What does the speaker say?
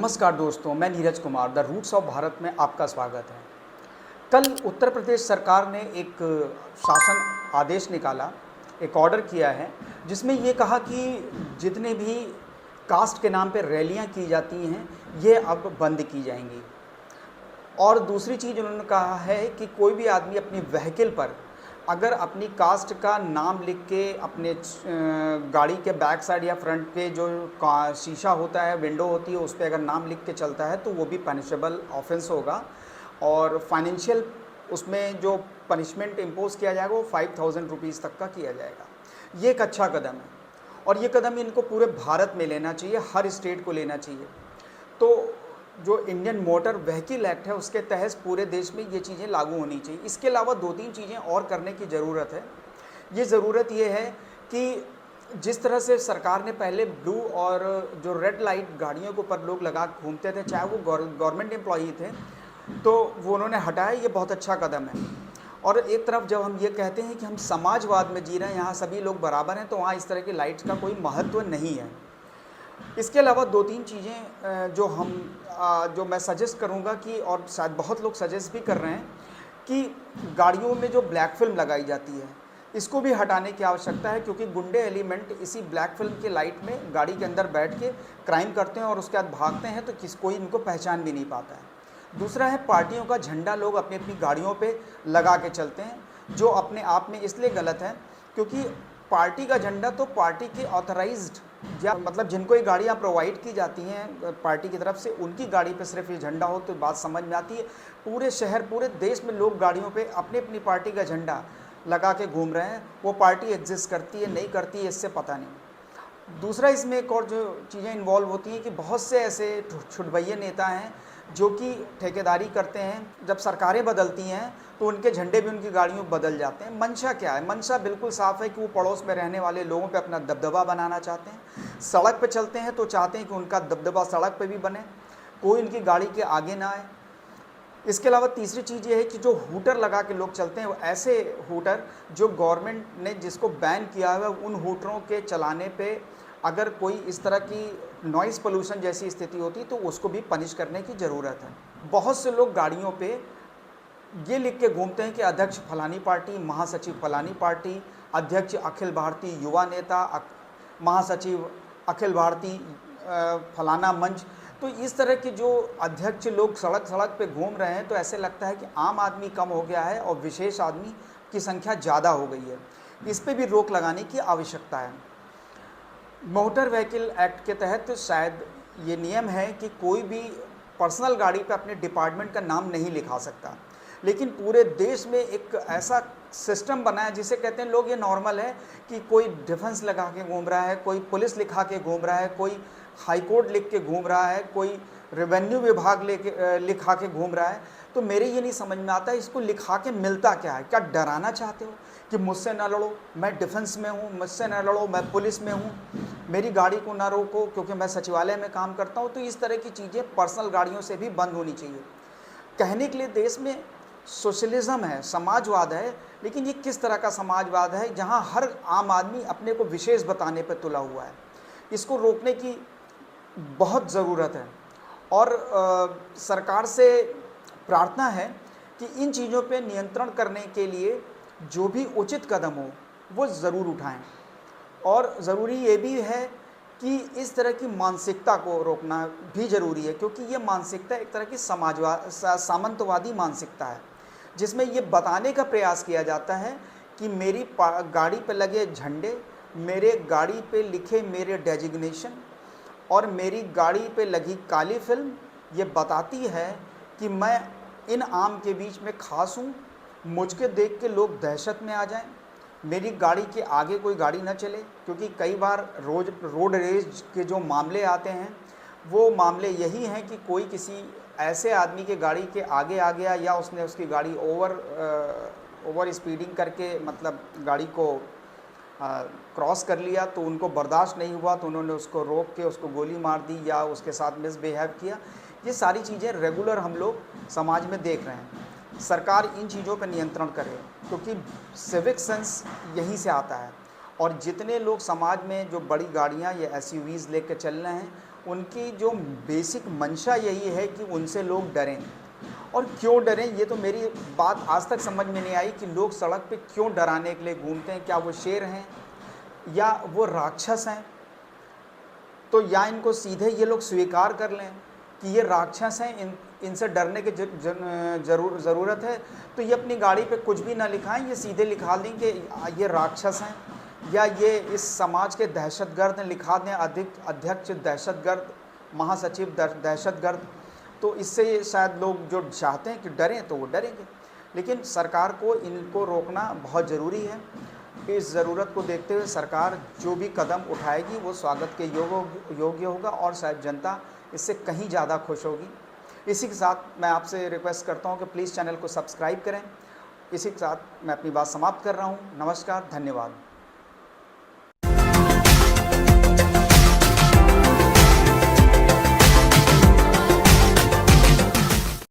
नमस्कार दोस्तों, मैं Neeraj Kumar the roots of Bharat में आपका स्वागत है। कल उत्तर प्रदेश सरकार ने एक शासन आदेश निकाला, एक ऑर्डर किया है, जिसमें ये कहा कि जितने भी कास्ट के नाम पे रैलियां की जाती हैं, ये अब बंद की जाएंगी। और दूसरी चीज़ उन्होंने कहा है कि कोई भी आदमी अपनी व्हीकल पर अगर अपनी कास्ट का नाम लिख के अपने गाड़ी के बैक साइड या फ्रंट पे जो शीशा होता है, विंडो होती है, उस पर अगर नाम लिख के चलता है तो वो भी पनिशेबल ऑफेंस होगा। और फाइनेंशियल उसमें जो पनिशमेंट इम्पोज किया जाएगा वो 5000 रुपीज़ तक का किया जाएगा। ये एक अच्छा कदम है और ये कदम इनको पूरे भारत में लेना चाहिए, हर स्टेट को लेना चाहिए। तो जो इंडियन मोटर व्हीकल एक्ट है उसके तहत पूरे देश में ये चीज़ें लागू होनी चाहिए। इसके अलावा 2-3 चीज़ें और करने की ज़रूरत है। ये ज़रूरत ये है कि जिस तरह से सरकार ने पहले ब्लू और जो रेड लाइट गाड़ियों के ऊपर लोग लगा घूमते थे, चाहे वो गवर्नमेंट एम्प्लॉई थे, तो वो उन्होंने हटाया। ये बहुत अच्छा कदम है। और एक तरफ जब हम ये कहते हैं कि हम समाजवाद में जी रहे हैं, यहाँ सभी लोग बराबर हैं, तो वहाँ इस तरह की लाइट्स का कोई महत्व नहीं है। इसके अलावा 2-3 चीज़ें जो मैं सजेस्ट करूँगा कि, और शायद बहुत लोग सजेस्ट भी कर रहे हैं, कि गाड़ियों में जो ब्लैक फिल्म लगाई जाती है इसको भी हटाने की आवश्यकता है, क्योंकि गुंडे एलिमेंट इसी ब्लैक फिल्म के लाइट में गाड़ी के अंदर बैठ के क्राइम करते हैं और उसके बाद भागते हैं, तो कोई इनको पहचान भी नहीं पाता है। दूसरा है, पार्टियों का झंडा लोग अपनी अपनी गाड़ियों पे लगा के चलते हैं, जो अपने आप में इसलिए गलत है क्योंकि पार्टी का झंडा तो पार्टी के ऑथराइज्ड या मतलब जिनको ये गाड़ियाँ प्रोवाइड की जाती हैं पार्टी की तरफ से, उनकी गाड़ी पे सिर्फ ये झंडा हो तो बात समझ में आती है। पूरे शहर, पूरे देश में लोग गाड़ियों पे अपनी अपनी पार्टी का झंडा लगा के घूम रहे हैं। वो पार्टी एग्जिस्ट करती है नहीं करती है इससे पता नहीं। दूसरा, इसमें एक और जो चीज़ें इन्वॉल्व होती हैं कि बहुत से ऐसे छुटभैये नेता हैं जो कि ठेकेदारी करते हैं। जब सरकारें बदलती हैं तो उनके झंडे भी उनकी गाड़ियों में बदल जाते हैं। मंशा क्या है? मंशा बिल्कुल साफ़ है कि वो पड़ोस में रहने वाले लोगों पे अपना दबदबा बनाना चाहते हैं। सड़क पे चलते हैं तो चाहते हैं कि उनका दबदबा सड़क पे भी बने, कोई उनकी गाड़ी के आगे ना आए। इसके अलावा तीसरी चीज़ ये है कि जो हूटर लगा के लोग चलते हैं, वो ऐसे हूटर जो गवर्नमेंट ने जिसको बैन किया हुआ है, उन हूटरों के चलाने पे अगर कोई इस तरह की नॉइज़ पोल्यूशन जैसी स्थिति होती तो उसको भी पनिश करने की ज़रूरत है। बहुत से लोग गाड़ियों पे ये लिख के घूमते हैं कि अध्यक्ष फलानी पार्टी, महासचिव फलानी पार्टी, अध्यक्ष अखिल भारतीय युवा नेता, महासचिव अखिल भारतीय फलाना मंच। तो इस तरह के जो अध्यक्ष लोग सड़क सड़क पे घूम रहे हैं, तो ऐसे लगता है कि आम आदमी कम हो गया है और विशेष आदमी की संख्या ज़्यादा हो गई है। इस पर भी रोक लगाने की आवश्यकता है। मोटर व्हीकल एक्ट के तहत शायद ये नियम है कि कोई भी पर्सनल गाड़ी पे अपने डिपार्टमेंट का नाम नहीं लिखा सकता, लेकिन पूरे देश में एक ऐसा सिस्टम बना है जिसे कहते हैं लोग, ये नॉर्मल है कि कोई डिफेंस लगा के घूम रहा है, कोई पुलिस लिखा के घूम रहा है, कोई हाई कोर्ट लिख के घूम रहा है, कोई रेवेन्यू विभाग लिखा के घूम रहा है। तो मेरे ये नहीं समझ में आता इसको लिखा के मिलता क्या है? क्या डराना चाहते हो कि मुझसे ना लड़ो, मैं डिफेंस में हूँ, मुझसे ना लड़ो, मैं पुलिस में हूँ, मेरी गाड़ी को ना रोको क्योंकि मैं सचिवालय में काम करता हूँ? तो इस तरह की चीज़ें पर्सनल गाड़ियों से भी बंद होनी चाहिए। कहने के लिए देश में सोशलिज्म है, समाजवाद है, लेकिन ये किस तरह का समाजवाद है जहाँ हर आम आदमी अपने को विशेष बताने पर तुला हुआ है? इसको रोकने की बहुत ज़रूरत है और सरकार से प्रार्थना है कि इन चीज़ों पे नियंत्रण करने के लिए जो भी उचित कदम हो वो ज़रूर उठाएं। और ज़रूरी ये भी है कि इस तरह की मानसिकता को रोकना भी ज़रूरी है, क्योंकि ये मानसिकता एक तरह की सामंतवादी मानसिकता है, जिसमें ये बताने का प्रयास किया जाता है कि मेरी गाड़ी पे लगे झंडे, मेरे गाड़ी पे लिखे मेरे डेजिग्नेशन और मेरी गाड़ी पे लगी काली फिल्म ये बताती है कि मैं इन आम के बीच में खास हूँ, मुझको देख के लोग दहशत में आ जाएं, मेरी गाड़ी के आगे कोई गाड़ी ना चले। क्योंकि कई बार रोड रेज के जो मामले आते हैं वो मामले यही हैं कि कोई किसी ऐसे आदमी के गाड़ी के आगे आ गया या उसने उसकी गाड़ी ओवर स्पीडिंग करके मतलब गाड़ी को क्रॉस कर लिया, तो उनको बर्दाश्त नहीं हुआ तो उन्होंने उसको रोक के उसको गोली मार दी या उसके साथ मिसबिहेव किया। ये सारी चीज़ें रेगुलर हम लोग समाज में देख रहे हैं। सरकार इन चीज़ों पर नियंत्रण करे, क्योंकि सिविक सेंस यहीं से आता है। और जितने लोग समाज में जो बड़ी गाड़ियाँ या एसयूवीज़ लेकर चल रहे हैं उनकी जो बेसिक मंशा यही है कि उनसे लोग डरें। और क्यों डरें, ये तो मेरी बात आज तक समझ में नहीं आई कि लोग सड़क पे क्यों डराने के लिए घूमते हैं। क्या वो शेर हैं या वो राक्षस हैं? तो या इनको सीधे ये लोग स्वीकार कर लें कि ये राक्षस हैं, इनसे डरने की ज़रूरत है, तो ये अपनी गाड़ी पे कुछ भी ना लिखाएं, ये सीधे लिखा दें कि ये राक्षस हैं, या ये इस समाज के दहशतगर्द हैं, लिखा दें अध्यक्ष दहशतगर्द, महासचिव दहशतगर्द। तो इससे शायद लोग जो चाहते हैं कि डरें तो वो डरेंगे। लेकिन सरकार को इनको रोकना बहुत ज़रूरी है। इस ज़रूरत को देखते हुए सरकार जो भी कदम उठाएगी वो स्वागत के योग्य होगा और शायद जनता इससे कहीं ज़्यादा खुश होगी। इसी के साथ मैं आपसे रिक्वेस्ट करता हूँ कि प्लीज़ चैनल को सब्सक्राइब करें। इसी के साथ मैं अपनी बात समाप्त कर रहा हूँ। नमस्कार, धन्यवाद।